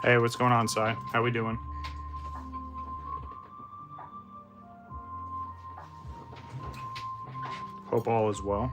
Hey, what's going on, Sai? How we doing? Hope all is well.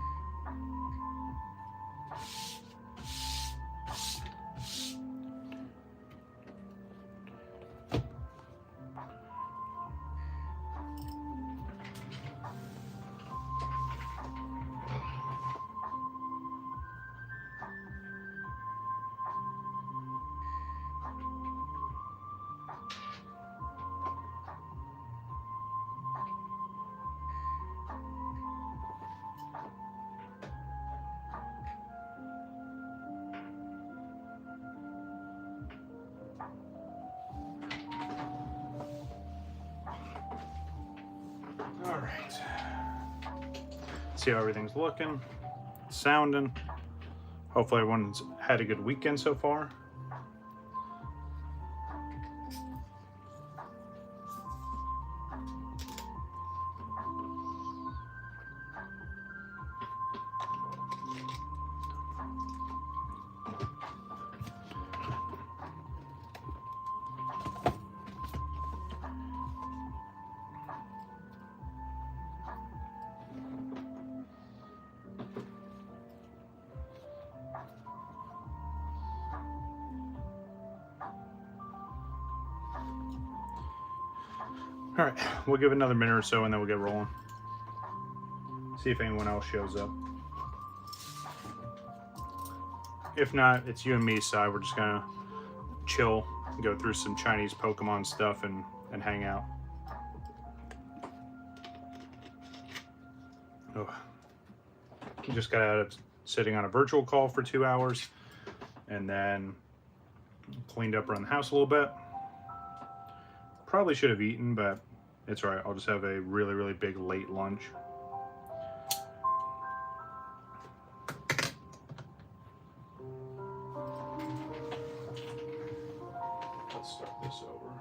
All right. See how everything's looking, sounding. Hopefully everyone's had a good weekend so far. All right, we'll give it another minute or so and then we'll get rolling. See if anyone else shows up. If not, it's you and me, Si. We're just gonna chill, go through some Chinese Pokemon stuff and hang out. Oh. Just got out of sitting on a virtual call for 2 hours and then cleaned up around the house a little bit. Probably should have eaten, but it's all right. I'll just have a really, really big late lunch. Let's start this over.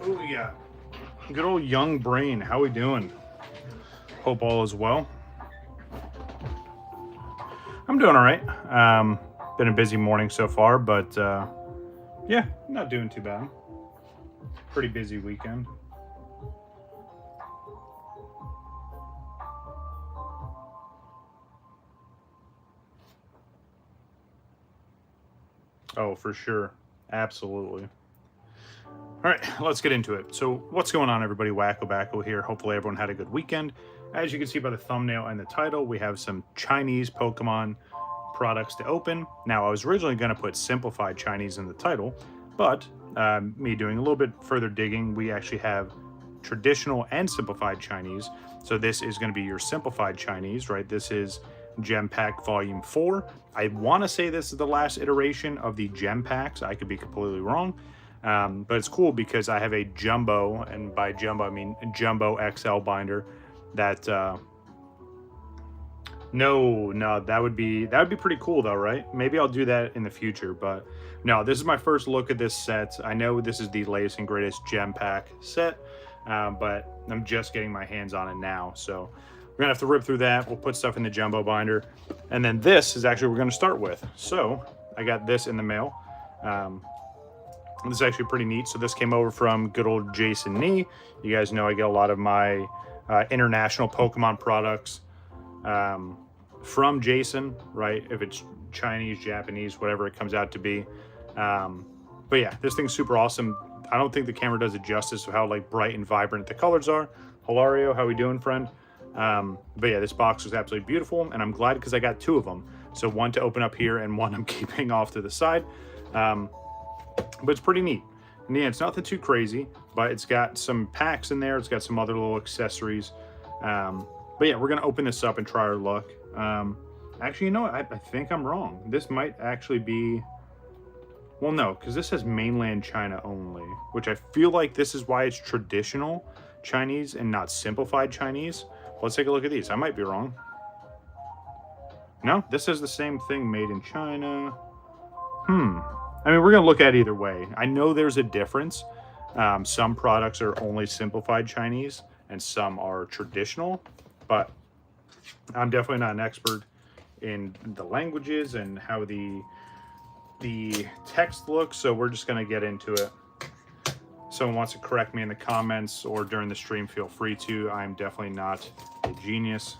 Oh, yeah. Good old young brain. How we doing? Hope all is well. I'm doing all right. Been a busy morning so far, but yeah, not doing too bad. Pretty busy weekend. Oh, for sure. Absolutely. All right, let's get into it. So what's going on, everybody? WakoBako here. Hopefully everyone had a good weekend. As you can see by the thumbnail and the title, we have some Chinese Pokemon products to open. Now, I was originally going to put simplified Chinese in the title, but me doing a little bit further digging, we actually have traditional and simplified Chinese. So this is going to be your simplified Chinese, right? This is Gem Pack Volume 4. I want to say this is the last iteration of the Gem Packs. I could be completely wrong. But it's cool because I have a jumbo, and by jumbo I mean jumbo XL binder. That no, that would be pretty cool though, right? Maybe I'll do that in the future, but no, this is my first look at this set. I know this is the latest and greatest Gem Pack set, but I'm just getting my hands on it now, so we're gonna have to rip through that. We'll put stuff in the jumbo binder, and then this is actually what we're gonna start with. So I got this in the mail. This is actually pretty neat. So this came over from good old Jason Nee. You guys know I get a lot of my international Pokemon products from Jason, right? If it's Chinese, Japanese, whatever it comes out to be. But yeah, this thing's super awesome. I don't think the camera does it justice of how like bright and vibrant the colors are. Hilario, how we doing, friend? But yeah, this box was absolutely beautiful, and I'm glad because I got two of them. So one to open up here and one I'm keeping off to the side. But it's pretty neat. And yeah, it's nothing too crazy, but it's got some packs in there. It's got some other little accessories. But yeah, we're going to open this up and try our luck. Actually, you know what? I think I'm wrong. This might actually be... Well, no, because this says mainland China only, which I feel like this is why it's traditional Chinese and not simplified Chinese. Let's take a look at these. I might be wrong. No, this is the same thing, made in China. I mean, we're going to look at it either way. I know there's a difference. Some products are only simplified Chinese and some are traditional, but I'm definitely not an expert in the languages and how the text looks, so we're just going to get into it. Someone wants to correct me in the comments or during the stream, feel free to. I'm definitely not a genius.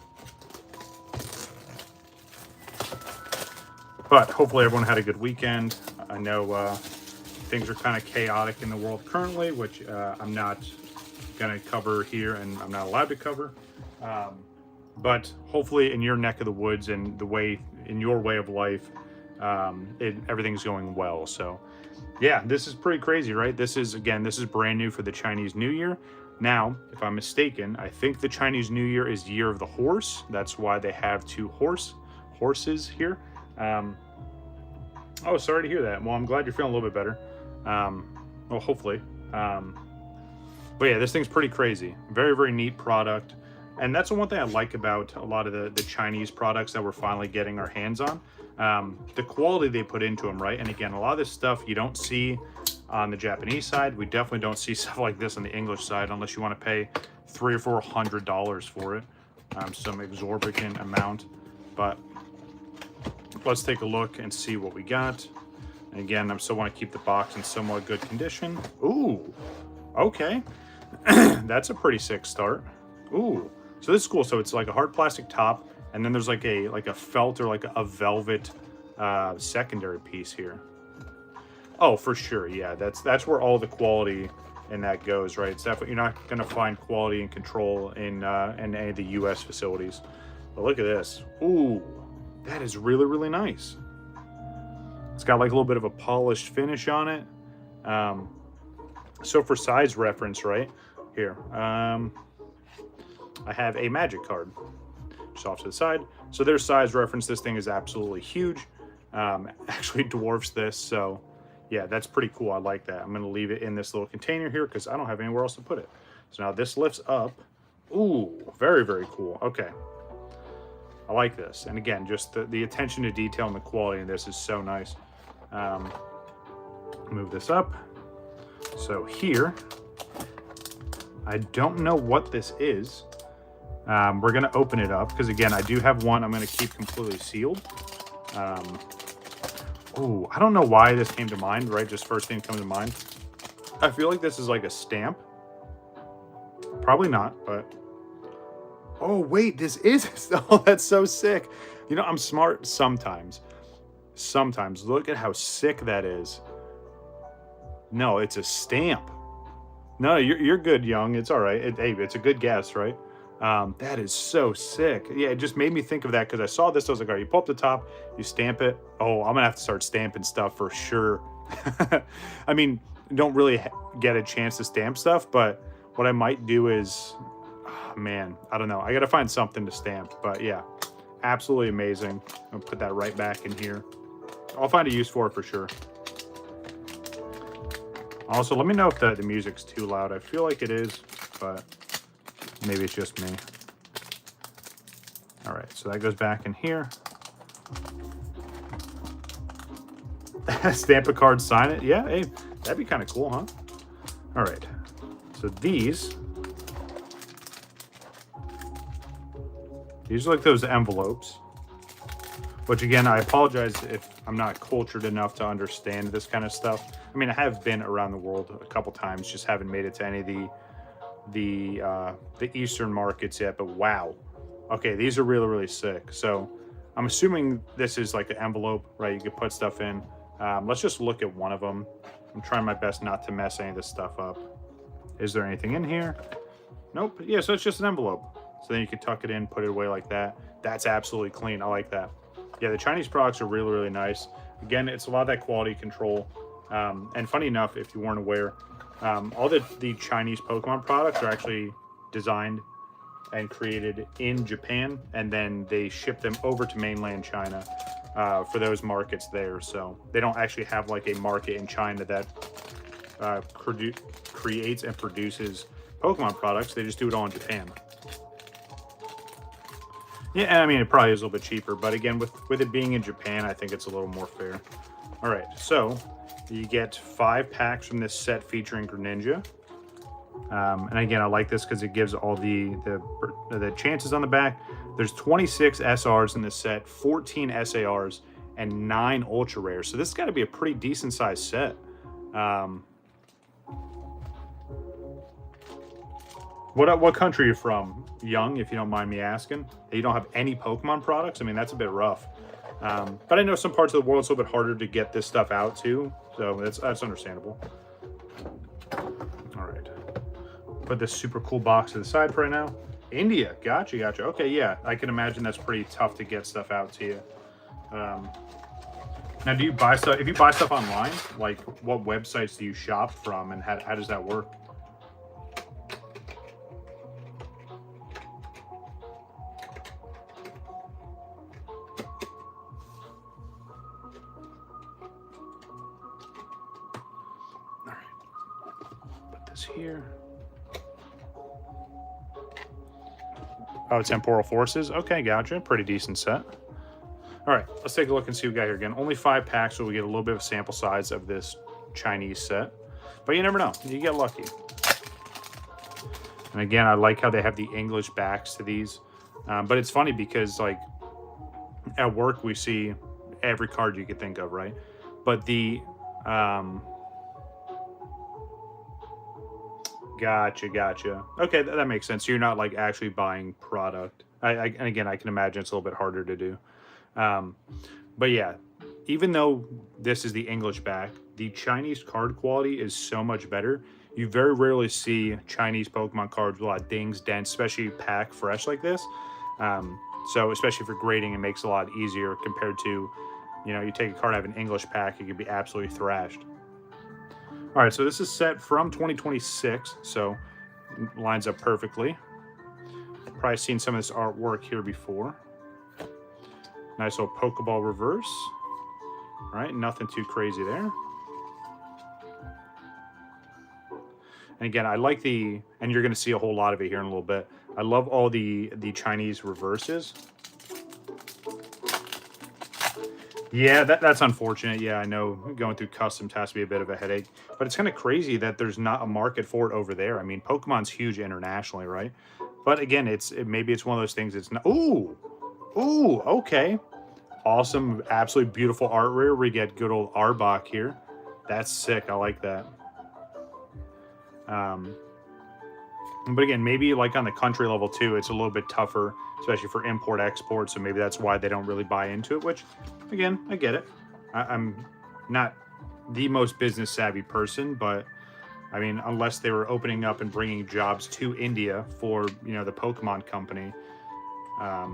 But hopefully everyone had a good weekend. I know things are kind of chaotic in the world currently, which I'm not going to cover here and I'm not allowed to cover. But hopefully in your neck of the woods and in your way of life, everything's going well. So yeah, this is pretty crazy, right? This is brand new for the Chinese New Year. Now, if I'm mistaken, I think the Chinese New Year is Year of the Horse. That's why they have two horses here. Oh, sorry to hear that. Well, I'm glad you're feeling a little bit better. Well, hopefully. But yeah, this thing's pretty crazy. Very, very neat product. And that's the one thing I like about a lot of the Chinese products that we're finally getting our hands on. The quality they put into them, right? And again, a lot of this stuff you don't see on the Japanese side. We definitely don't see stuff like this on the English side unless you want to pay $300 or $400 for it. Some exorbitant amount. But let's take a look and see what we got. And again, I still want to keep the box in somewhat good condition. Ooh, okay. That's a pretty sick start. Ooh, so this is cool. So it's like a hard plastic top, and then there's like a felt or like a velvet secondary piece here. Oh, for sure. Yeah, that's where all the quality in that goes, right? It's definitely, you're not going to find quality and control in any of the U.S. facilities. But look at this. Ooh, that is really, really nice. It's got like a little bit of a polished finish on it. So for size reference, right here, I have a magic card just off to the side. So there's size reference. This thing is absolutely huge. Actually dwarfs this. So yeah, that's pretty cool. I like that. I'm going to leave it in this little container here because I don't have anywhere else to put it. So now this lifts up. Ooh, very, very cool. Okay. I like this. And again, just the attention to detail and the quality of this is so nice. Move this up. So here, I don't know what this is. We're going to open it up because, again, I do have one I'm going to keep completely sealed. Oh, I don't know why this came to mind, right? Just first thing comes to mind. I feel like this is like a stamp. Probably not, but... Oh, wait, this is... Oh, that's so sick. You know, I'm smart sometimes. Sometimes. Look at how sick that is. No, it's a stamp. No, you're good, Young. It's all right. Hey, it's a good guess, right? That is so sick. Yeah, it just made me think of that because I saw this. I was like, all right, you pull up the top, you stamp it. Oh, I'm going to have to start stamping stuff for sure. I mean, don't really get a chance to stamp stuff, but what I might do is, oh, man, I don't know. I got to find something to stamp. But yeah, absolutely amazing. I'll put that right back in here. I'll find a use for it for sure. Also, let me know if the music's too loud. I feel like it is, but maybe it's just me. All right, so that goes back in here. Stamp a card, sign it. Yeah, hey, that'd be kind of cool, huh? All right, so these are like those envelopes, which again, I apologize if I'm not cultured enough to understand this kind of stuff. I mean, I have been around the world a couple times, just haven't made it to any of the Eastern markets yet, but wow. Okay, these are really, really sick. So I'm assuming this is like an envelope, right? You could put stuff in. Let's just look at one of them. I'm trying my best not to mess any of this stuff up. Is there anything in here? Nope. Yeah, so it's just an envelope. So then you can tuck it in, put it away like that. That's absolutely clean. I like that. Yeah, the Chinese products are really, really nice. Again, it's a lot of that quality control. And funny enough, if you weren't aware, all the Chinese Pokemon products are actually designed and created in Japan, and then they ship them over to mainland China for those markets there. So they don't actually have like a market in China that creates and produces Pokemon products. They just do it all in Japan. Yeah, and I mean, it probably is a little bit cheaper, but again, with it being in Japan, I think it's a little more fair. All right, so you get 5 packs from this set featuring Greninja. And again, I like this because it gives all the chances on the back. There's 26 SRs in this set, 14 SARs, and 9 ultra rares. So this has got to be a pretty decent sized set. What country are you from, Young, if you don't mind me asking? You don't have any Pokemon products? I mean, that's a bit rough. But I know some parts of the world it's a little bit harder to get this stuff out too, so that's understandable. All right, put this super cool box to the side for right now. India, gotcha. Okay, yeah, I can imagine that's pretty tough to get stuff out to you. Now, do you buy stuff? If you buy stuff online, like what websites do you shop from, and how does that work? Here. Oh, Temporal Forces. Okay, gotcha. Pretty decent set. All right, let's take a look and see what we got here again. Only 5 packs, so we get a little bit of a sample size of this Chinese set. But you never know. You get lucky. And again, I like how they have the English backs to these. But it's funny because, like, at work we see every card you could think of, right? But the... Gotcha. Okay, that makes sense. So you're not like actually buying product. And again, I can imagine it's a little bit harder to do. But yeah, even though this is the English back, the Chinese card quality is so much better. You very rarely see Chinese Pokemon cards with a lot of dings, dents, especially pack fresh like this. So especially for grading, it makes it a lot easier compared to, you know, you take a card out of an English pack, it could be absolutely thrashed. All right, so this is set from 2026, so lines up perfectly. Probably seen some of this artwork here before. Nice little Pokeball reverse. All right, nothing too crazy there. And again, I like the, and you're going to see a whole lot of it here in a little bit. I love all the Chinese reverses. Yeah, that's unfortunate. Yeah, I know going through customs has to be a bit of a headache. But it's kind of crazy that there's not a market for it over there. I mean, Pokemon's huge internationally, right? But again, maybe it's one of those things that's not... Ooh, okay. Awesome, absolutely beautiful art rare. We get good old Arbok here. That's sick. I like that. But again, maybe like on the country level too, it's a little bit tougher, especially for import-export, so maybe that's why they don't really buy into it, which, again, I get it. I'm not the most business-savvy person, but, I mean, unless they were opening up and bringing jobs to India for, you know, the Pokemon company, I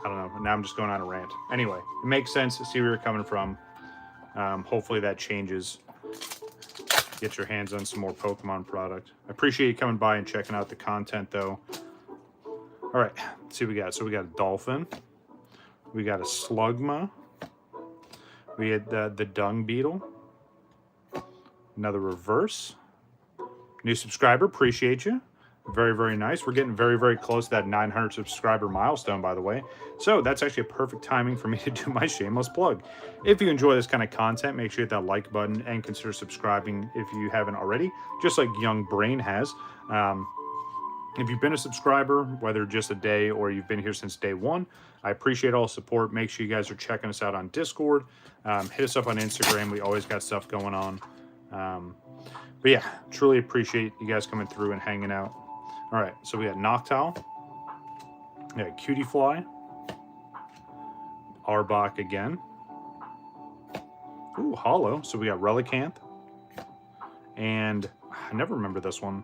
don't know. Now I'm just going on a rant. Anyway, it makes sense to see where you're coming from. Hopefully that changes. Get your hands on some more Pokemon product. I appreciate you coming by and checking out the content, though. All right, let's see what we got. So we got a Dolphin. We got a Slugma. We had the Dung Beetle. Another reverse. New subscriber, appreciate you. Very, very nice. We're getting very, very close to that 900 subscriber milestone, by the way. So that's actually a perfect timing for me to do my shameless plug. If you enjoy this kind of content, make sure you hit that like button and consider subscribing if you haven't already, just like Young Brain has. If you've been a subscriber, whether just a day or you've been here since day one, I appreciate all the support. Make sure you guys are checking us out on Discord. Hit us up on Instagram. We always got stuff going on. But yeah, truly appreciate you guys coming through and hanging out. All right, so we got Noctowl, we got Cutiefly, Arbok again. Ooh, Hollow. So we got Relicanth, and I never remember this one.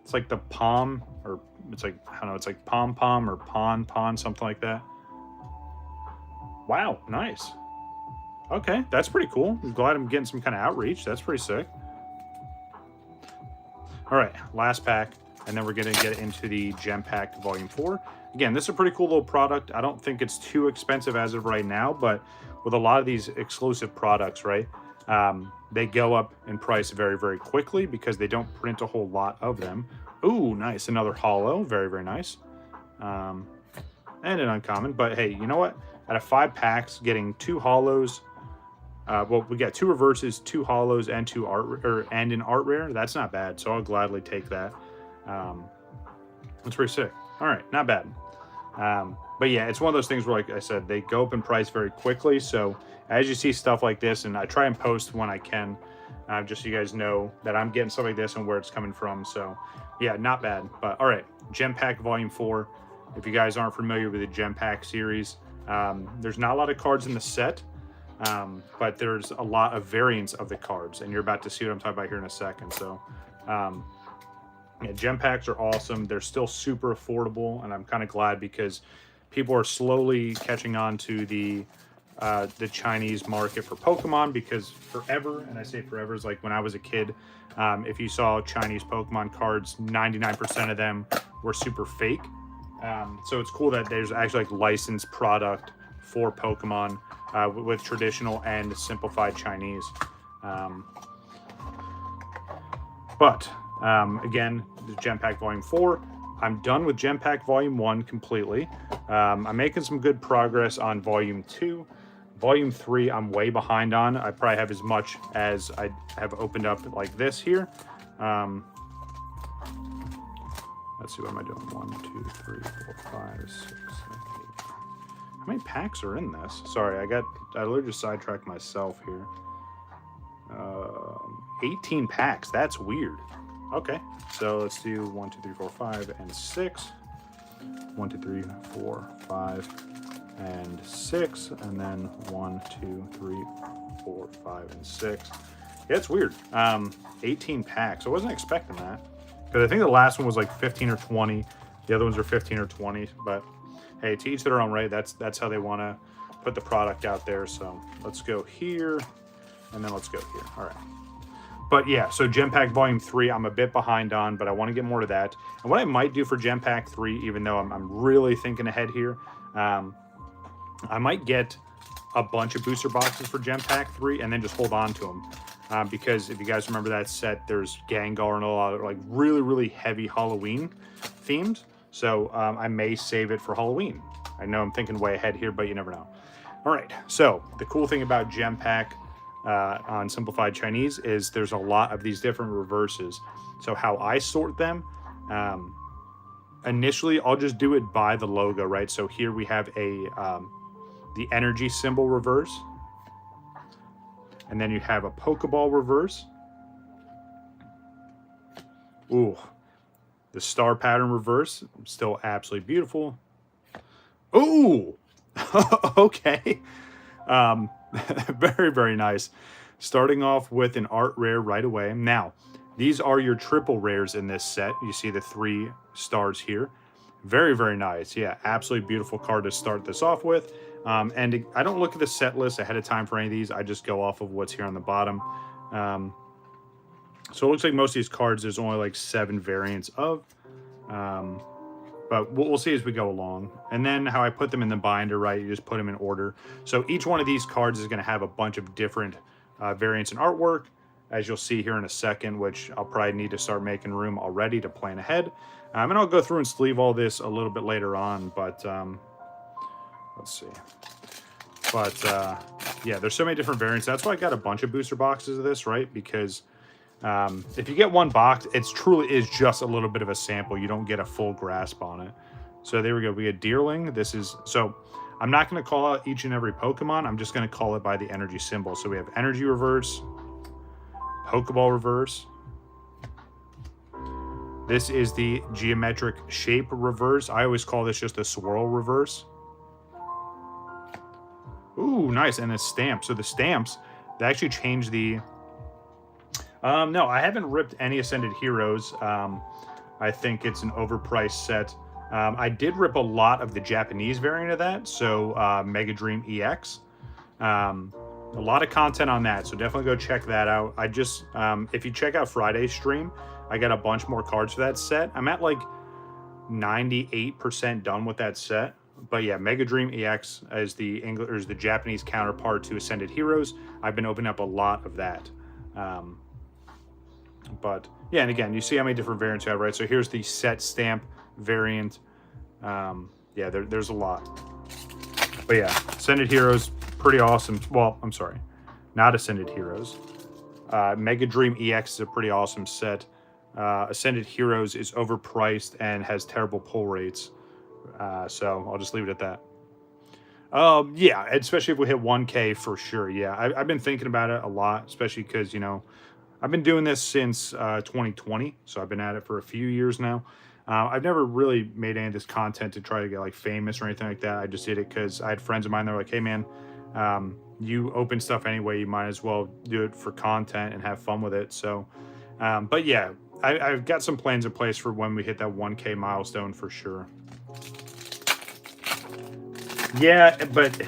It's like the Palm, or it's like, I don't know, it's like Pom Pom or Pon, something like that. Wow, nice. Okay, that's pretty cool. I'm glad I'm getting some kind of outreach. That's pretty sick. All right, last pack. And then we're going to get into the Gem Pack Volume 4. Again, this is a pretty cool little product. I don't think it's too expensive as of right now, but with a lot of these exclusive products, right, they go up in price very, very quickly because they don't print a whole lot of them. Ooh, nice. Another Hollow. Very, very nice. And an uncommon. But hey, you know what? Out of 5 packs, getting 2 Hollows, well, we got 2 reverses, 2 hollows, and 2 and an art rare. That's not bad, so I'll gladly take that. That's pretty sick. All right, not bad. But yeah, it's one of those things where, like I said, they go up in price very quickly. So as you see stuff like this, and I try and post when I can, just so you guys know that I'm getting stuff like this and where it's coming from. So yeah, not bad. But all right, Gem Pack Volume 4. If you guys aren't familiar with the Gem Pack series, there's not a lot of cards in the set, but there's a lot of variants of the cards, and you're about to see what I'm talking about here in a second. So yeah, Gem Packs are awesome. They're still super affordable, and I'm kind of glad because people are slowly catching on to the Chinese market for Pokemon, because forever, and I say forever, is like when I was a kid, if you saw Chinese Pokemon cards, 99% of them were super fake. So it's cool that there's actually like licensed product for Pokemon with traditional and simplified Chinese. Again, the Gem Pack Volume 4. I'm done with Gem Pack Volume 1 completely. I'm making some good progress on Volume 2. Volume 3, I'm way behind on. I probably have as much as I have opened up like this here. Let's see, what am I doing? 1, 2, 3, 4, 5, 6, 7, 8. How many packs are in this? Sorry, I literally just sidetracked myself here. 18 packs. That's weird. Okay, so let's do 1, 2, 3, 4, 5, and 6. 1, 2, 3, 4, 5, and 6, and then 1, 2, 3, 4, 5, and 6. Yeah, it's weird. 18 packs. I wasn't expecting that, because I think the last one was like 15 or 20. The other ones are 15 or 20. But hey, to each their own, right? That's how they want to put the product out there. So let's go here, and then let's go here. All right. But yeah, so Gem Pack Volume 3, I'm a bit behind on, but I want to get more to that. And what I might do for Gem Pack 3, even though I'm really thinking ahead here, I might get a bunch of booster boxes for Gem Pack 3 and then just hold on to them. Because if you guys remember that set, there's Gengar and a lot of like really, really heavy Halloween themed. So I may save it for Halloween. I know I'm thinking way ahead here, but you never know. All right, so the cool thing about Gem Pack on Simplified Chinese is there's a lot of these different reverses. So how I sort them, initially I'll just do it by the logo, right? So here we have the energy symbol reverse, and then you have a Pokeball reverse. Ooh, the star pattern reverse, still absolutely beautiful. Ooh, okay. Very, very nice. Starting off with an art rare right away. Now, these are your triple rares in this set. You see the 3 stars here. Very, very nice. Yeah, absolutely beautiful card to start this off with. And I don't look at the set list ahead of time for any of these. I just go off of what's here on the bottom. So it looks like most of these cards, there's only like 7 variants of. But we'll see as we go along. And then how I put them in the binder, right? You just put them in order. So each one of these cards is going to have a bunch of different variants and artwork, as you'll see here in a second, which I'll probably need to start making room already to plan ahead. And I'll go through and sleeve all this a little bit later on, but let's see. But yeah, there's so many different variants. That's why I got a bunch of booster boxes of this, right? Because if you get one box, it's truly is just a little bit of a sample. You don't get a full grasp on it. So there we go. We get Deerling. This is, so I'm not going to call out each and every Pokemon. I'm just going to call it by the energy symbol. So we have energy reverse, Pokeball reverse. This is the geometric shape reverse. I always call this just a swirl reverse. Ooh, nice. And a stamp. So the stamps, they actually change the... no, I haven't ripped any Ascended Heroes. I think it's an overpriced set. I did rip a lot of the Japanese variant of that, so Mega Dream EX. A lot of content on that, so definitely go check that out. I just, if you check out Friday's stream, I got a bunch more cards for that set. I'm at like 98% done with that set. But yeah, Mega Dream EX is the English, or is the Japanese counterpart to Ascended Heroes. I've been opening up a lot of that. But yeah, and again, you see how many different variants you have, right? So here's the set stamp variant. Yeah, there's a lot. But yeah, Ascended Heroes, pretty awesome. Well, I'm sorry. not Ascended Heroes. Mega Dream EX is a pretty awesome set. Ascended Heroes is overpriced and has terrible pull rates. So I'll just leave it at that. Yeah, especially if we hit 1K for sure. Yeah, I've been thinking about it a lot, especially because, you know, I've been doing this since 2020, so I've been at it for a few years now. I've never really made any of this content to try to get like famous or anything like that. I just did it because I had friends of mine that were like, hey man, you open stuff anyway, you might as well do it for content and have fun with it. So, but yeah, I've got some plans in place for when we hit that 1K milestone for sure. Yeah, but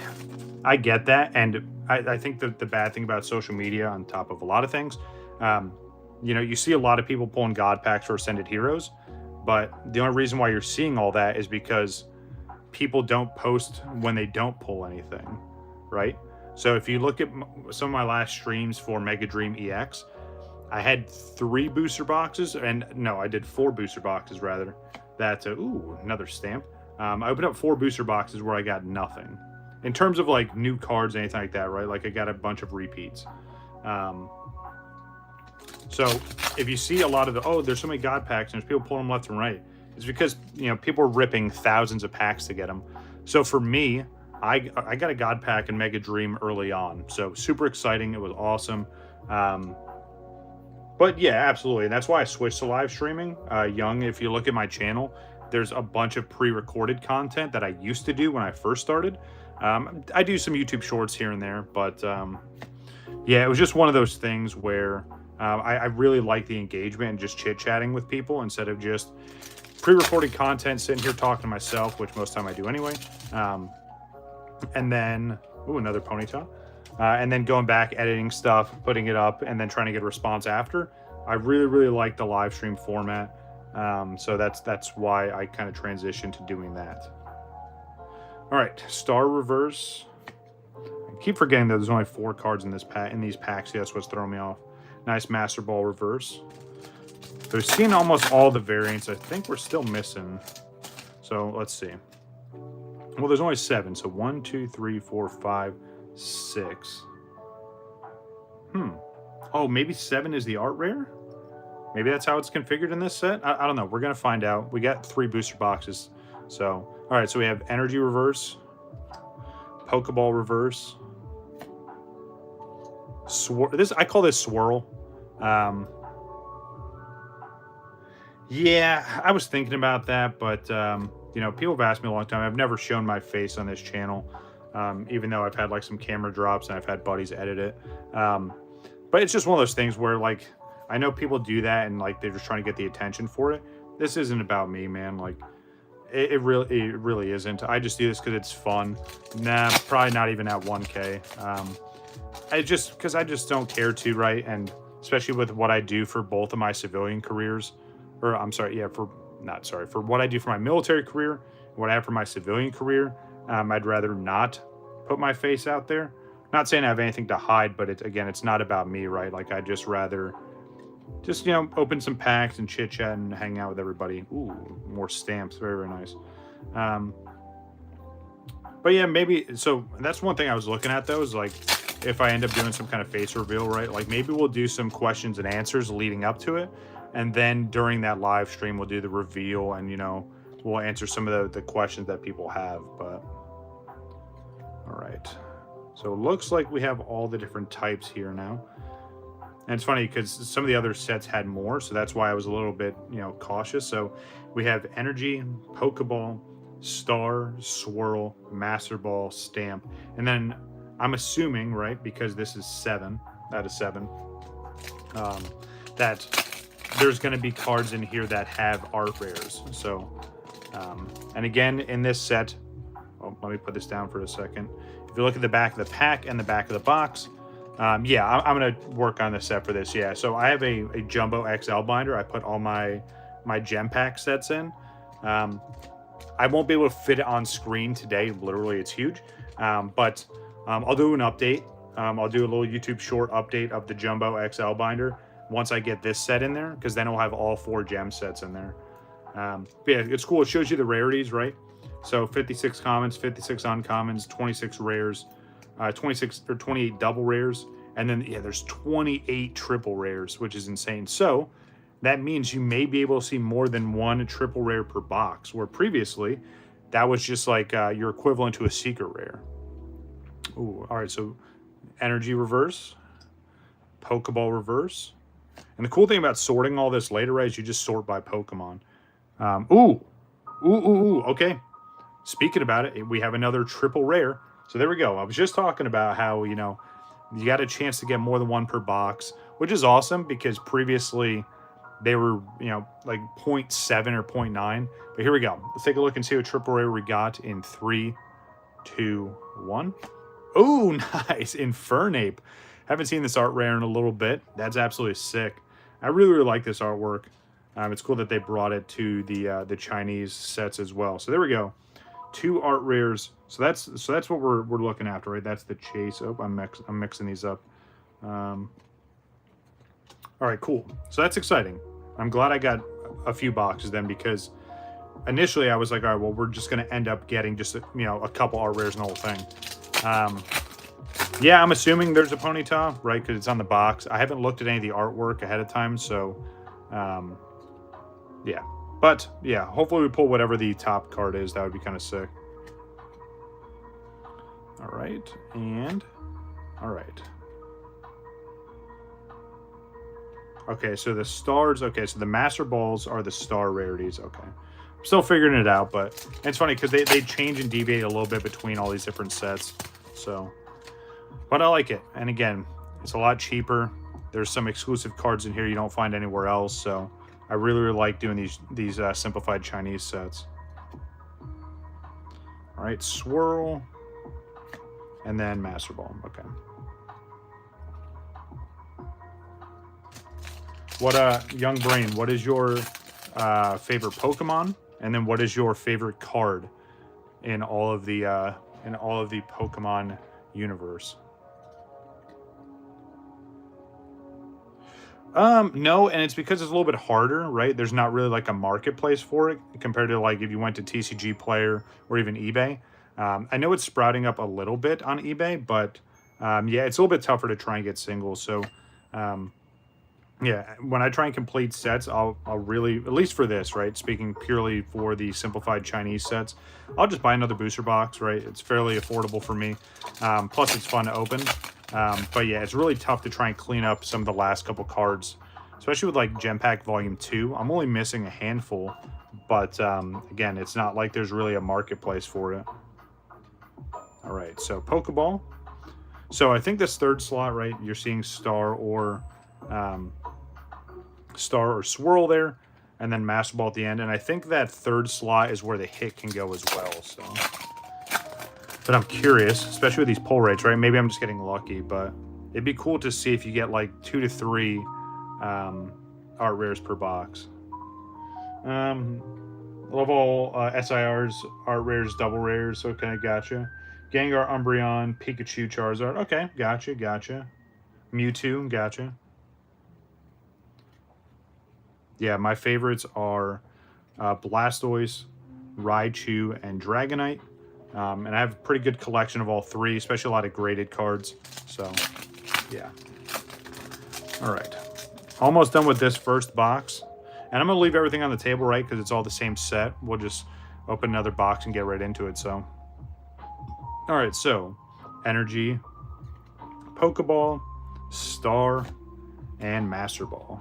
I get that, and I think that the bad thing about social media, on top of a lot of things, you know, you see a lot of people pulling God packs for Ascended Heroes, but the only reason why you're seeing all that is because people don't post when they don't pull anything, right? So if you look at some of my last streams for Mega Dream EX, I had 3 booster boxes, and no, I did 4 booster boxes rather. That's ooh, another stamp. I opened up 4 booster boxes where I got nothing. In terms of like new cards, anything like that, right? Like I got a bunch of repeats. So if you see a lot of the, oh, there's so many God packs and there's people pulling them left and right, it's because, you know, people are ripping thousands of packs to get them. So for me, I got a God pack in Mega Dream early on. So super exciting. It was awesome. But yeah, absolutely. And that's why I switched to live streaming. Young, if you look at my channel, there's a bunch of pre-recorded content that I used to do when I first started. I do some YouTube shorts here and there, but yeah, it was just one of those things where I really like the engagement and just chit-chatting with people instead of just pre-recorded content, sitting here talking to myself, which most of the time I do anyway. And then, ooh, another ponytail. And then going back, editing stuff, putting it up, and then trying to get a response after. I really, really like the live stream format. So that's why I kind of transitioned to doing that. All right, Star Reverse. I keep forgetting that there's only 4 cards in this pack, in these packs. Yeah, that's what's throwing me off. Nice Master Ball Reverse. So we've seen almost all the variants. I think we're still missing. So let's see. Well, there's only 7. So 1, 2, 3, 4, 5, 6. Oh, maybe 7 is the art rare? Maybe that's how it's configured in this set? I don't know. We're going to find out. We got 3 booster boxes. So, all right. So we have Energy Reverse, Pokeball Reverse, I call this Swirl. Yeah, I was thinking about that, but, you know, people have asked me a long time. I've never shown my face on this channel, even though I've had, like, some camera drops and I've had buddies edit it. But it's just one of those things where, like, I know people do that and, like, they're just trying to get the attention for it. This isn't about me, man. Like, it really isn't. I just do this because it's fun. Nah, probably not even at 1K. Because I just don't care to, right? And especially with what I do for both of my civilian careers, or I'm sorry, yeah, for what I do for my military career, what I have for my civilian career, I'd rather not put my face out there. Not saying I have anything to hide, but it's not about me, right? Like, I'd just rather just, you know, open some packs and chit chat and hang out with everybody. Ooh, more stamps. Very, very nice. But yeah, maybe, so that's one thing I was looking at though, is like, if I end up doing some kind of face reveal, right? Like, maybe we'll do some questions and answers leading up to it. And then during that live stream, we'll do the reveal and, you know, we'll answer some of the questions that people have. But, all right. So it looks like we have all the different types here now. And it's funny because some of the other sets had more, so that's why I was a little bit, you know, cautious. So we have Energy, Pokeball, Star, Swirl, Master Ball, Stamp. And then I'm assuming, right, because this is 7 out of 7, that there's going to be cards in here that have art rares. So, and again, in this set, oh, let me put this down for a second. If you look at the back of the pack and the back of the box, yeah, I'm going to work on the set for this. Yeah, so I have a Jumbo XL binder. I put all my gem pack sets in. I won't be able to fit it on screen today. Literally, it's huge. But I'll do an update. I'll do a little YouTube short update of the Jumbo XL binder once I get this set in there, because then I'll have all 4 gem sets in there. But yeah, it's cool. It shows you the rarities, right? So 56 commons, 56 uncommons, 26 rares, 26 or 28 double rares, And then, yeah, there's 28 triple rares, which is insane. So that means you may be able to see more than one triple rare per box, where previously that was just like your equivalent to a secret rare. Ooh, all right, so energy reverse, Pokeball reverse. And the cool thing about sorting all this later, right, is you just sort by Pokemon. Okay. Speaking about it, we have another triple rare. So there we go. I was just talking about how, you know, you got a chance to get more than one per box, which is awesome because previously they were, you know, like 0.7 or 0.9. But here we go. Let's take a look and see what triple rare we got in 3, 2, 1. Oh, nice. Infernape. Haven't seen this art rare in a little bit. That's absolutely sick. I really, really like this artwork. It's cool that they brought it to the Chinese sets as well. So there we go. 2 art rares. So that's what we're looking after, right? That's the chase. Oh, I'm mixing these up. All right, cool. So that's exciting. I'm glad I got a few boxes then, because initially I was like, all right, well, we're just going to end up getting just, you know, a couple art rares and the whole thing. Yeah, I'm assuming there's a Ponyta, right? Because it's on the box. I haven't looked at any of the artwork ahead of time, so yeah. But yeah, hopefully we pull whatever the top card is. That would be kind of sick. All right, and all right. Okay, so the stars. Okay, so the Master Balls are the star rarities. Okay, I'm still figuring it out, but it's funny because they change and deviate a little bit between all these different sets. So, but I like it. And again, it's a lot cheaper. There's some exclusive cards in here you don't find anywhere else. So I really, really like doing these simplified Chinese sets. All right, Swirl, and then Master Ball. Okay. What Young Brain, what is your favorite Pokemon? And then what is your favorite card in all of the Pokemon universe? No, and it's because it's a little bit harder, right? There's not really like a marketplace for it compared to like if you went to TCG Player or even eBay. I know it's sprouting up a little bit on eBay, but yeah, it's a little bit tougher to try and get singles. So yeah, when I try and complete sets, I'll really, at least for this, right, speaking purely for the simplified Chinese sets, I'll just buy another booster box, right? It's fairly affordable for me. Plus, it's fun to open. But yeah, it's really tough to try and clean up some of the last couple cards, especially with like Gem Pack Volume 2. I'm only missing a handful, but again, it's not like there's really a marketplace for it. All right, so Pokeball. So I think this third slot, right, you're seeing Star or Swirl there, and then Master Ball at the end. And I think that third slot is where the hit can go as well. So, but I'm curious, especially with these pull rates, right? Maybe I'm just getting lucky, but it'd be cool to see if you get like 2 to 3 art rares per box. Love all SIRs, art rares, double rares. Okay, gotcha. Gengar, Umbreon, Pikachu, Charizard. Okay, gotcha. Mewtwo, gotcha. Yeah, my favorites are Blastoise, Raichu, and Dragonite. And I have a pretty good collection of all 3, especially a lot of graded cards. So, yeah. All right. Almost done with this first box. And I'm going to leave everything on the table, right, because it's all the same set. We'll just open another box and get right into it. So, all right, so Energy, Pokeball, Star, and Master Ball.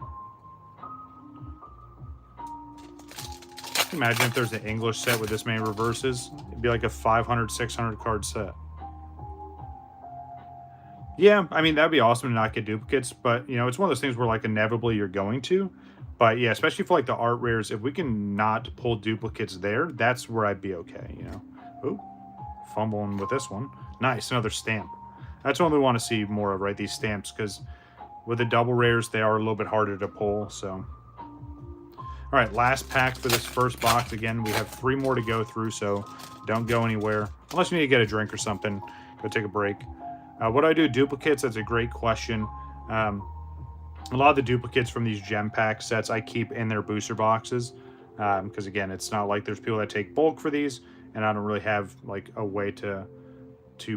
Imagine if there's an English set with this many reverses. It'd be like a 500, 600 card set. Yeah, I mean, that'd be awesome to not get duplicates, but, you know, it's one of those things where, like, inevitably you're going to. But, yeah, especially for, like, the art rares, if we can not pull duplicates there, that's where I'd be okay, you know. Ooh, fumbling with this one. Nice, another stamp. That's what we want to see more of, right, these stamps, because with the double rares, they are a little bit harder to pull, so... All right, last pack for this first box. Again, we have 3 more to go through, so don't go anywhere. Unless you need to get a drink or something, go take a break. What do I do? Duplicates, that's a great question. A lot of the duplicates from these gem pack sets I keep in their booster boxes. Because, again, it's not like there's people that take bulk for these, and I don't really have, like, a way to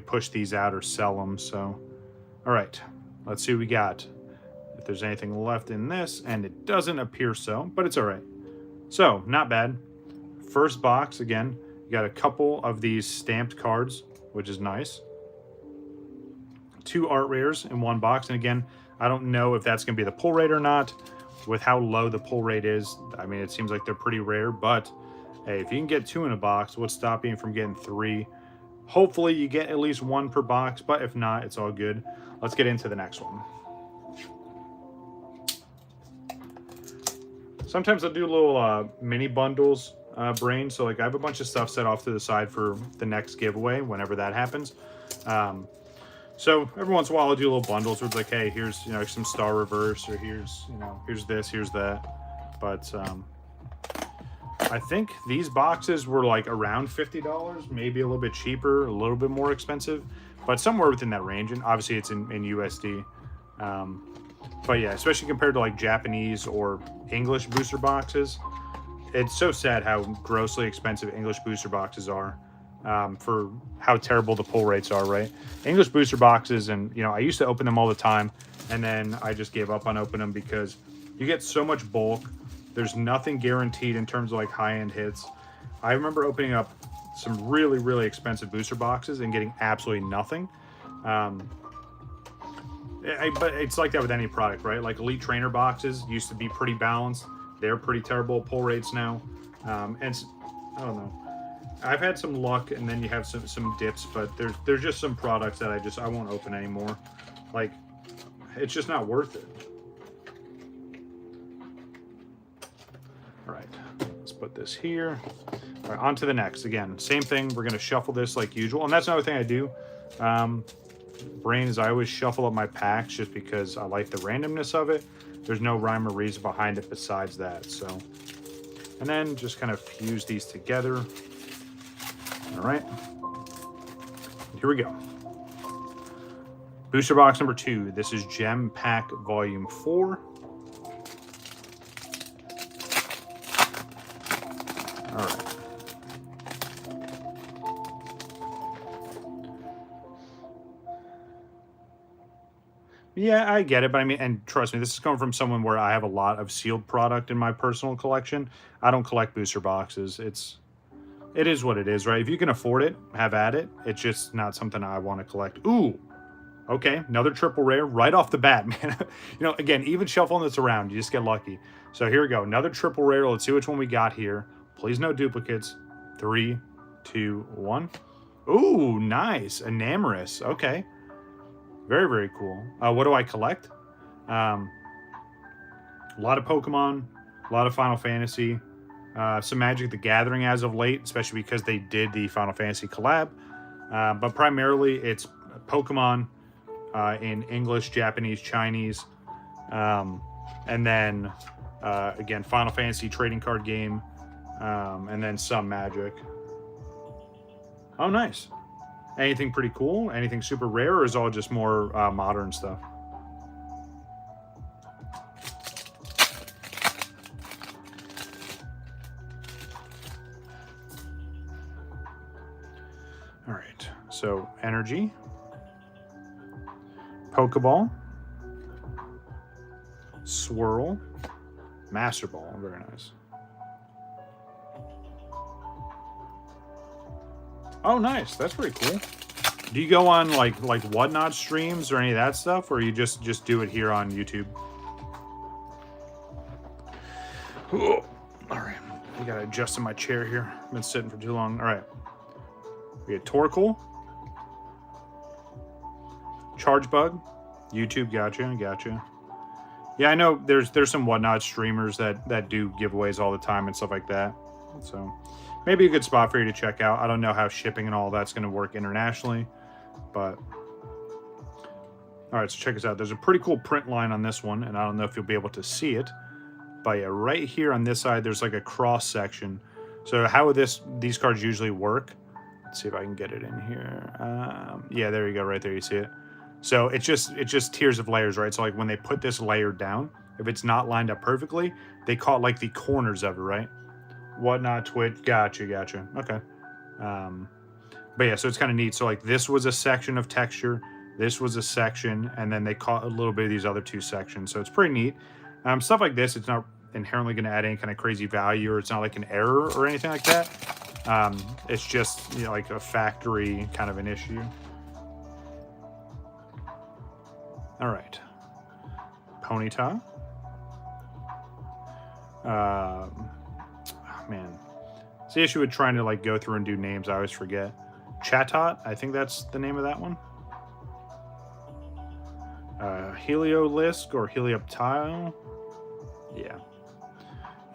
push these out or sell them. So, all right. Let's see what we got. If there's anything left in this, and it doesn't appear so, but it's all right. So, not bad. First box, again, you got a couple of these stamped cards, which is nice. 2 art rares in one box, and again, I don't know if that's going to be the pull rate or not. With how low the pull rate is, I mean, it seems like they're pretty rare, but hey, if you can get 2 in a box, what's stopping you from getting 3? Hopefully you get at least 1 per box, but if not, it's all good. Let's get into the next one. Sometimes I'll do little mini bundles, Brain. So like I have a bunch of stuff set off to the side for the next giveaway whenever that happens. So every once in a while I'll do little bundles where it's like, hey, here's, you know, some Star Reverse, or here's, you know, here's this, here's that. But I think these boxes were like around $50, maybe a little bit cheaper, a little bit more expensive, but somewhere within that range. And obviously it's in USD. But yeah, especially compared to like Japanese or English booster boxes, it's so sad how grossly expensive English booster boxes are, for how terrible the pull rates are, right? English booster boxes, and you know, I used to open them all the time, and then I just gave up on opening them because you get so much bulk. There's nothing guaranteed in terms of like high-end hits. I remember opening up some really, really expensive booster boxes and getting absolutely nothing. But it's like that with any product, right? Like Elite Trainer boxes used to be pretty balanced. They're pretty terrible pull rates now. And I don't know. I've had some luck, and then you have some dips, but there's just some products that I won't open anymore. Like, it's just not worth it. All right, let's put this here. All right, on to the next. Again, same thing. We're gonna shuffle this like usual, and that's another thing I do. Brain is I always shuffle up my packs just because I like the randomness of it. There's no rhyme or reason behind it besides that. So, and then just kind of fuse these together. All right, here we go. Booster box number 2. This is Gem Pack Volume 4. All right. Yeah, I get it, but I mean, and trust me, this is coming from someone where I have a lot of sealed product in my personal collection. I don't collect booster boxes. It is what it is, right? If you can afford it, have at it. It's just not something I want to collect. Ooh, okay, another triple rare right off the bat, man. You know, again, even shuffling this around, you just get lucky. So here we go, another triple rare. Let's see which one we got here. Please no duplicates. 3, 2, 1. Ooh, nice, Enamorous. Okay. Very, very cool. What do I collect? A lot of Pokemon, a lot of Final Fantasy, some Magic the Gathering as of late, especially because they did the Final Fantasy collab. But primarily it's Pokemon in English, Japanese, Chinese. And then, again, Final Fantasy trading card game. And then some Magic. Oh, nice. Anything pretty cool? Anything super rare, or is it all just more modern stuff? All right, so Energy, Pokeball, Swirl, Master Ball, very nice. Oh, nice. That's pretty cool. Do you go on like Whatnot streams or any of that stuff, or you just do it here on YouTube? Ooh. All right. I gotta adjust in my chair here. I've been sitting for too long. All right. We had Torkoal, Charge Bug, YouTube. Gotcha. Yeah, I know there's some Whatnot streamers that do giveaways all the time and stuff like that. So maybe a good spot for you to check out. I don't know how shipping and all that's going to work internationally, but all right, so check this out. There's a pretty cool print line on this one, and I don't know if you'll be able to see it, but yeah, right here on this side, there's like a cross section. So how these cards usually work? Let's see if I can get it in here. Yeah, there you go. Right there, you see it. So it's just tiers of layers, right? So like when they put this layer down, if it's not lined up perfectly, they call it like the corners of it, right? Whatnot, Twitch, gotcha. Okay. But yeah, so it's kind of neat. So like this was a section of texture. This was a section, and then they caught a little bit of these other 2 sections. So it's pretty neat. Stuff like this, it's not inherently going to add any kind of crazy value, or it's not like an error or anything like that. It's just, you know, like a factory kind of an issue. All right. Ponyta. Man. It's the issue with trying to like go through and do names. I always forget. Chatot. I think that's the name of that one. Heliolisk or Helioptile. Yeah.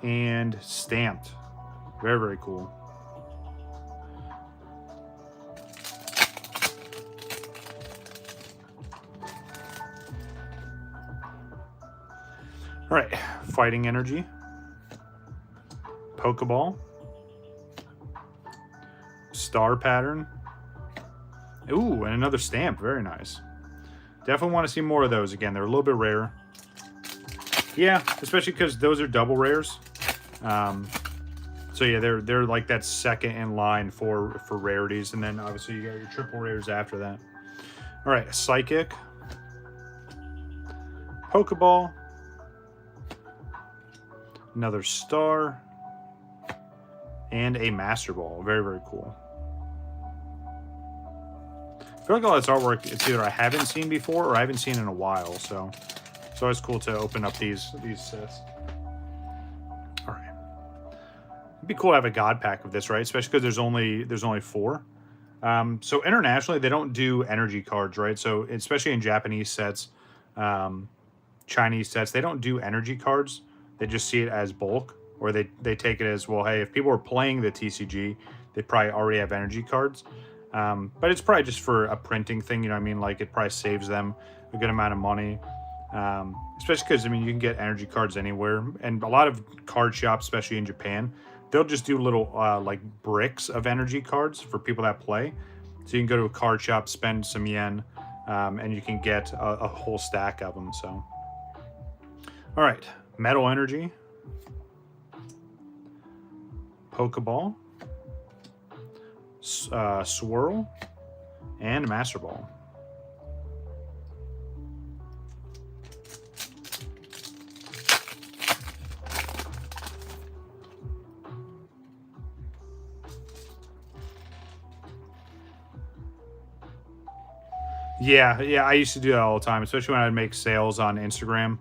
And Stamped. Very, very cool. All right. Fighting Energy. Pokeball. Star Pattern. Ooh, and another Stamp. Very nice. Definitely want to see more of those again. They're a little bit rare. Yeah, especially because those are double rares. So yeah, they're like that second in line for rarities, and then obviously you got your triple rares after that. All right, Psychic, Pokeball, another Star, and a Master Ball. Very, very cool. I feel like all this artwork, it's either I haven't seen before or I haven't seen in a while, so it's always cool to open up these sets. All right, it'd be cool to have a God pack of this, right? Especially because there's only 4. So internationally, they don't do energy cards, right? So especially in Japanese sets, Chinese sets, they don't do energy cards. They just see it as bulk, or they take it as, well, hey, if people are playing the TCG, they probably already have energy cards. But it's probably just for a printing thing, you know what I mean? Like, it probably saves them a good amount of money. Especially because, I mean, you can get energy cards anywhere. And a lot of card shops, especially in Japan, they'll just do little, like, bricks of energy cards for people that play. So you can go to a card shop, spend some yen, and you can get a whole stack of them, so. All right. Metal Energy. Pokeball. Swirl, and Master Ball. Yeah, I used to do that all the time, especially when I'd make sales on Instagram.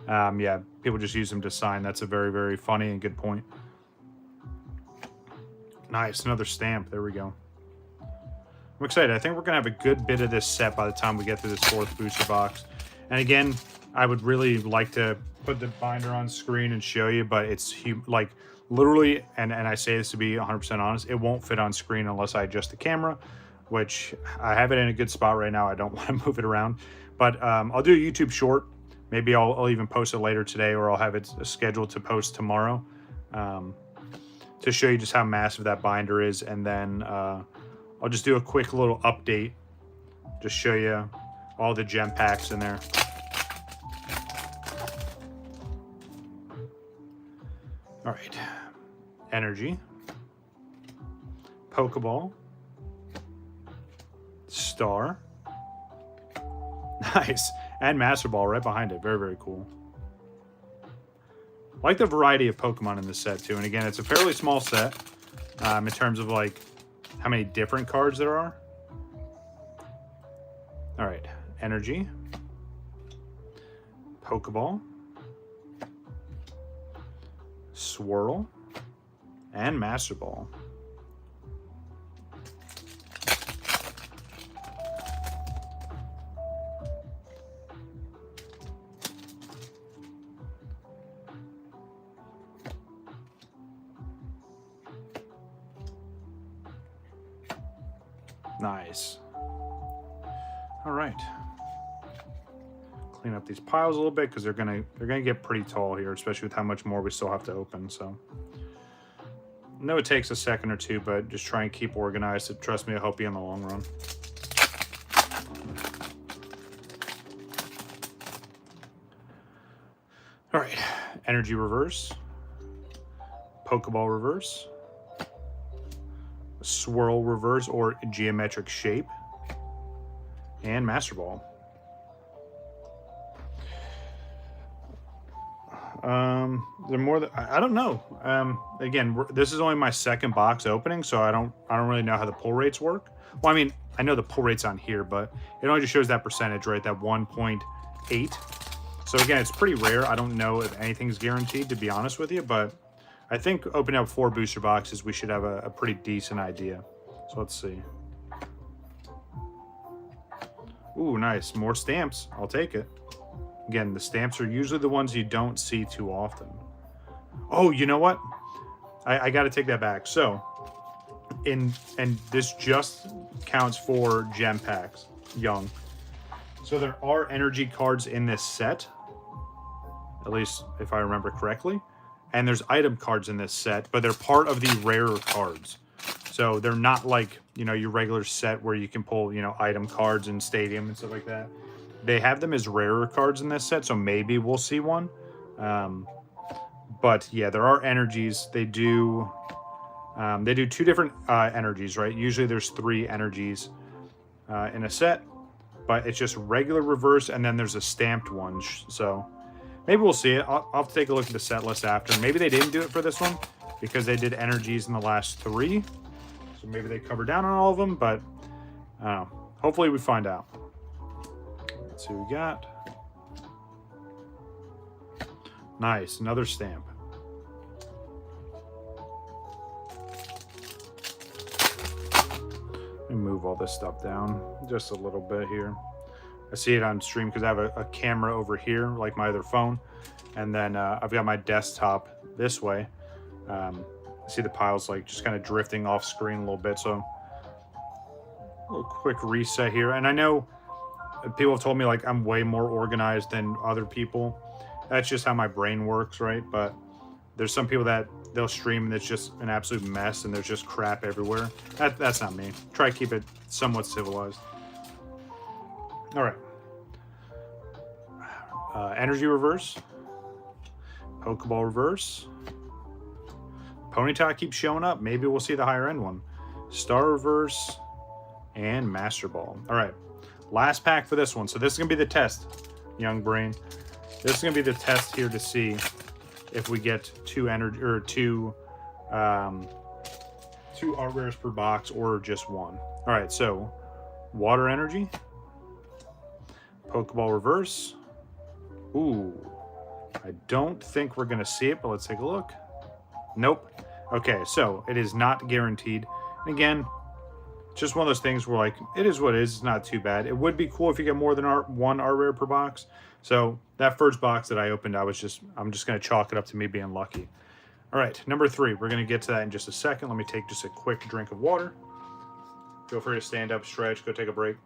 Yeah, people just use them to sign. That's a very, very funny and good point. Nice, another Stamp. There we go. I'm excited. I think we're going to have a good bit of this set by the time we get through this 4th booster box. And again, I would really like to put the binder on screen and show you, but it's like literally, and I say this to be 100% honest, it won't fit on screen unless I adjust the camera, which I have it in a good spot right now. I don't want to move it around. But I'll do a YouTube short. Maybe I'll even post it later today, or I'll have it scheduled to post tomorrow. To show you just how massive that binder is, and then I'll just do a quick little update, just show you all the gem packs in there. All right, Energy, Pokeball, Star, nice, and Master Ball right behind it. Very, very cool. I like the variety of Pokemon in this set, too. And again, it's a fairly small set in terms of, like, how many different cards there are. All right. Energy. Pokeball. Swirl. And Master Ball. Nice. All right. Clean up these piles a little bit because they're gonna get pretty tall here, especially with how much more we still have to open. So I know it takes a second or two, but just try and keep organized. Trust me, it'll help you in the long run. All right. Energy Reverse. Pokeball Reverse. Swirl Reverse or Geometric Shape, and Master Ball. They're more than, I don't know. Again, this is only my second box opening, so I don't really know how the pull rates work. Well, I mean, I know the pull rates on here, but it only just shows that percentage, right? That 1.8. So again, it's pretty rare. I don't know if anything's guaranteed, to be honest with you, but I think opening up 4 booster boxes, we should have a pretty decent idea. So let's see. Ooh, nice. More stamps. I'll take it. Again, the stamps are usually the ones you don't see too often. Oh, you know what? I got to take that back. So, and this just counts for gem packs, young. So there are energy cards in this set, at least if I remember correctly. And there's item cards in this set, but they're part of the rarer cards. So they're not like, you know, your regular set where you can pull, you know, item cards in Stadium and stuff like that. They have them as rarer cards in this set, so maybe we'll see one. But yeah, there are energies. They do 2 different energies, right? Usually there's 3 energies in a set, but it's just regular reverse, and then there's a stamped one. So maybe we'll see it. I'll have to take a look at the set list after. Maybe they didn't do it for this one because they did energies in the last 3. So maybe they covered down on all of them, but I don't know. Hopefully we find out. Let's see what we got. Nice, another stamp. Let me move all this stuff down just a little bit here. I see it on stream because I have a camera over here, like my other phone. And then I've got my desktop this way. I see the piles like just kind of drifting off screen a little bit. So a little quick reset here. And I know people have told me like I'm way more organized than other people. That's just how my brain works, right? But there's some people that they'll stream and it's just an absolute mess and there's just crap everywhere. That's not me. Try to keep it somewhat civilized. All right. Energy reverse. Pokeball reverse. Ponyta keeps showing up. Maybe we'll see the higher end one. Star reverse and Master Ball. All right. Last pack for this one. So this is going to be the test, young brain. This is going to be the test here to see if we get 2 energy or 2 art rares per box or just 1. All right. So water energy. Pokeball reverse. Ooh. I don't think we're going to see it, but let's take a look. Nope. Okay, so it is not guaranteed. And again, just one of those things where like, it is what it is. It's not too bad. It would be cool if you get more than 1 art rare per box. So that first box that I opened, I'm just going to chalk it up to me being lucky. All right, number 3. We're going to get to that in just a second. Let me take just a quick drink of water. Feel free to stand up, stretch, go take a break.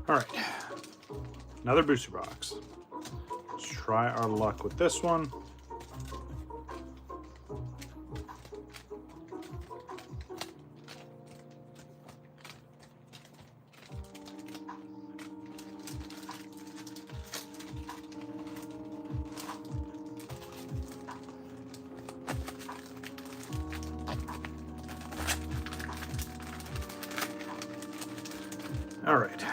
All right, another booster box. Let's try our luck with this one. All right.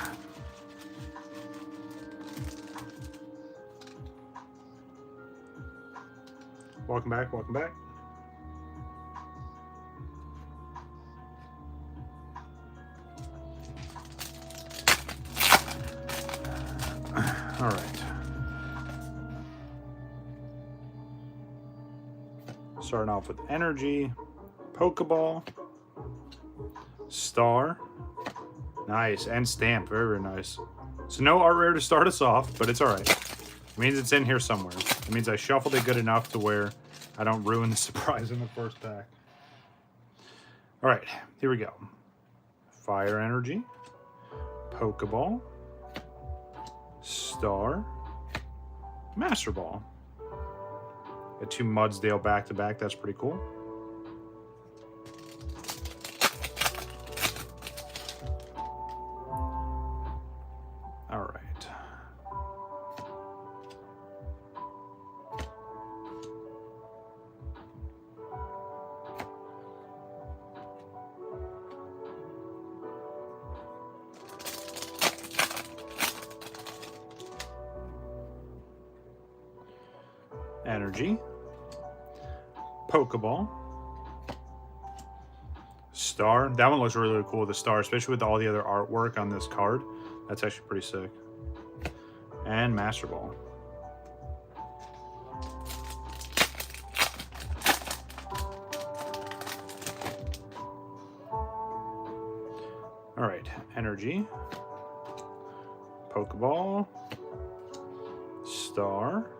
Welcome back, welcome back. All right. Starting off with energy. Pokeball. Star. Nice. And stamp. Very, very nice. So no art rare to start us off, but it's alright. It means it's in here somewhere. It means I shuffled it good enough to where I don't ruin the surprise in the first pack. Alright, here we go. Fire Energy. Pokeball. Star. Master Ball. Got 2 Mudsdale back to back. That's pretty cool. All right. Energy. Pokeball. Star. That one looks really, really cool with the star, especially with all the other artwork on this card. That's actually pretty sick. And Master Ball. All right, Energy. Pokeball. Star.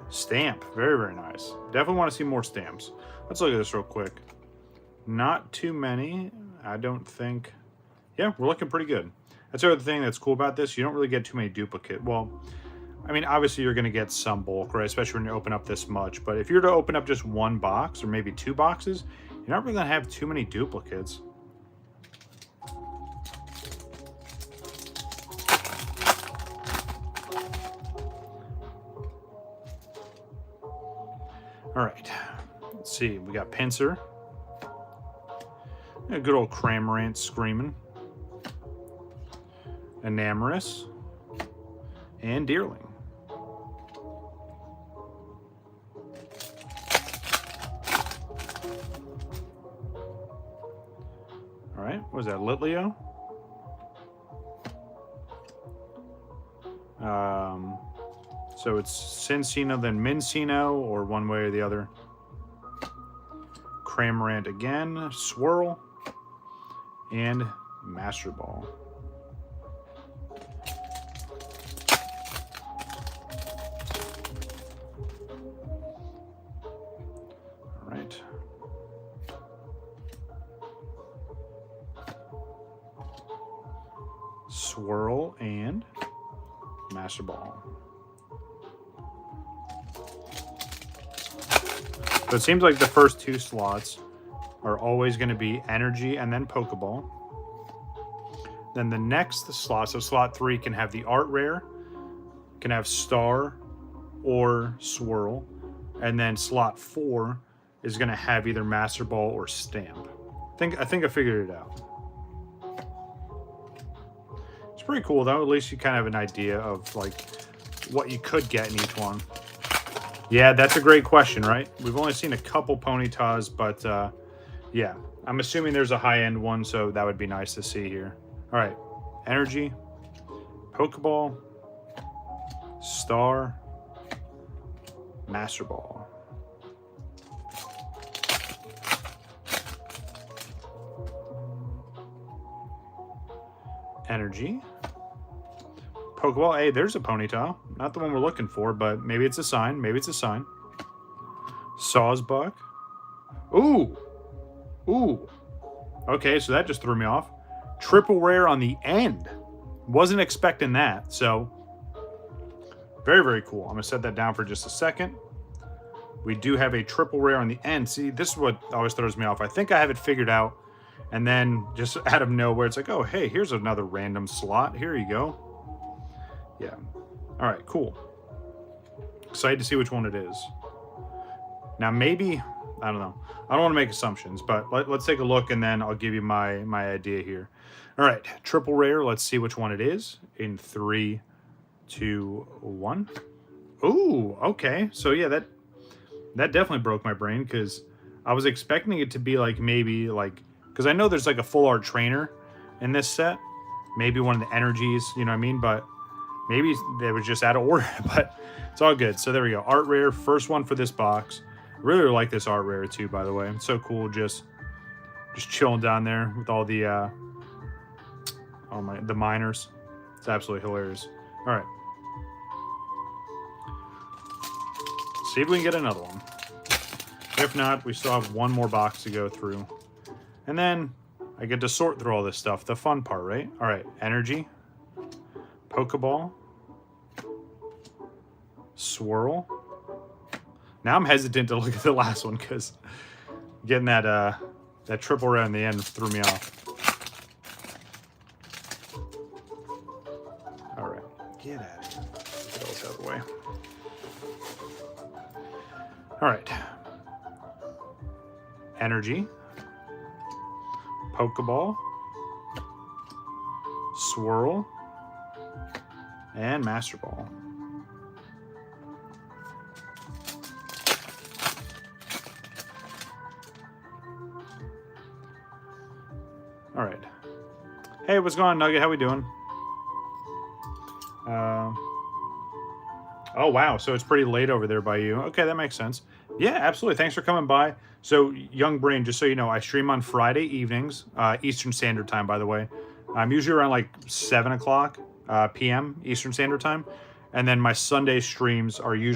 Stamp. Very, very nice. Definitely want to see more stamps. Let's look at this real quick. Not too many, I don't think. Yeah, we're looking pretty good. That's the other thing that's cool about this. You don't really get too many duplicate. Well, I mean, obviously you're going to get some bulk, right? Especially when you open up this much. But if you're to open up just 1 box or maybe 2 boxes, you're not really going to have too many duplicates. All right, let's see. We got Pinsir. A good old Cramorant Screaming. Enamorous. And Deerling. All right, what was that? Litleo? So it's Cincino, then Mincino, or one way or the other. Cramorant again, Swirl, and Master Ball. All right. Swirl and Master Ball. So it seems like the first 2 slots are always going to be Energy and then Pokeball. Then the next slot, so slot 3 can have the art rare, can have Star or Swirl, and then slot 4 is going to have either Master Ball or Stamp. I think I figured it out. It's pretty cool though. At least you kind of have an idea of like what you could get in each one. Yeah, that's a great question, right? We've only seen a couple Ponytas, but yeah, I'm assuming there's a high-end one, so that would be nice to see here. All right, Energy, Pokeball, Star, Master Ball. Energy. Pokeball. Hey, there's a Ponyta. Not the one we're looking for, but maybe it's a sign. Maybe it's a sign. Sawsbuck. Ooh. Ooh. Okay, so that just threw me off. Triple rare on the end. Wasn't expecting that, so very, very cool. I'm going to set that down for just a second. We do have a triple rare on the end. See, this is what always throws me off. I think I have it figured out, and then just out of nowhere, it's like, oh, hey, here's another random slot. Here you go. Yeah. All right, cool. Excited to see which one it is. Now, maybe, I don't know. I don't want to make assumptions, but let's take a look, and then I'll give you my idea here. All right, triple rare. Let's see which one it is. In 3, 2, 1. Ooh, okay. So, yeah, that definitely broke my brain, because I was expecting it to be like maybe like, because I know there's like a full art trainer in this set. Maybe one of the energies, you know what I mean? But maybe they was just out of order, but it's all good. So there we go. Art rare, first one for this box. Really like this art rare too, by the way. It's so cool, just chilling down there with all the the miners. It's absolutely hilarious. All right, see if we can get another one. If not, we still have one more box to go through, and then I get to sort through all this stuff. The fun part, right? All right, energy, Pokeball, swirl. Now I'm hesitant to look at the last one because getting that triple rare in the end threw me off. All right, get out of here. Get all this out of the way. All right, energy, Pokeball, swirl, and Master Ball. All right. Hey, what's going on, Nugget? How we doing? Oh, wow. So it's pretty late over there by you. Okay, that makes sense. Yeah, absolutely. Thanks for coming by. So, Young Brain, just so you know, I stream on Friday evenings, Eastern Standard Time, by the way. I'm usually around like 7 o'clock p.m. Eastern Standard Time. And then my Sunday streams are usually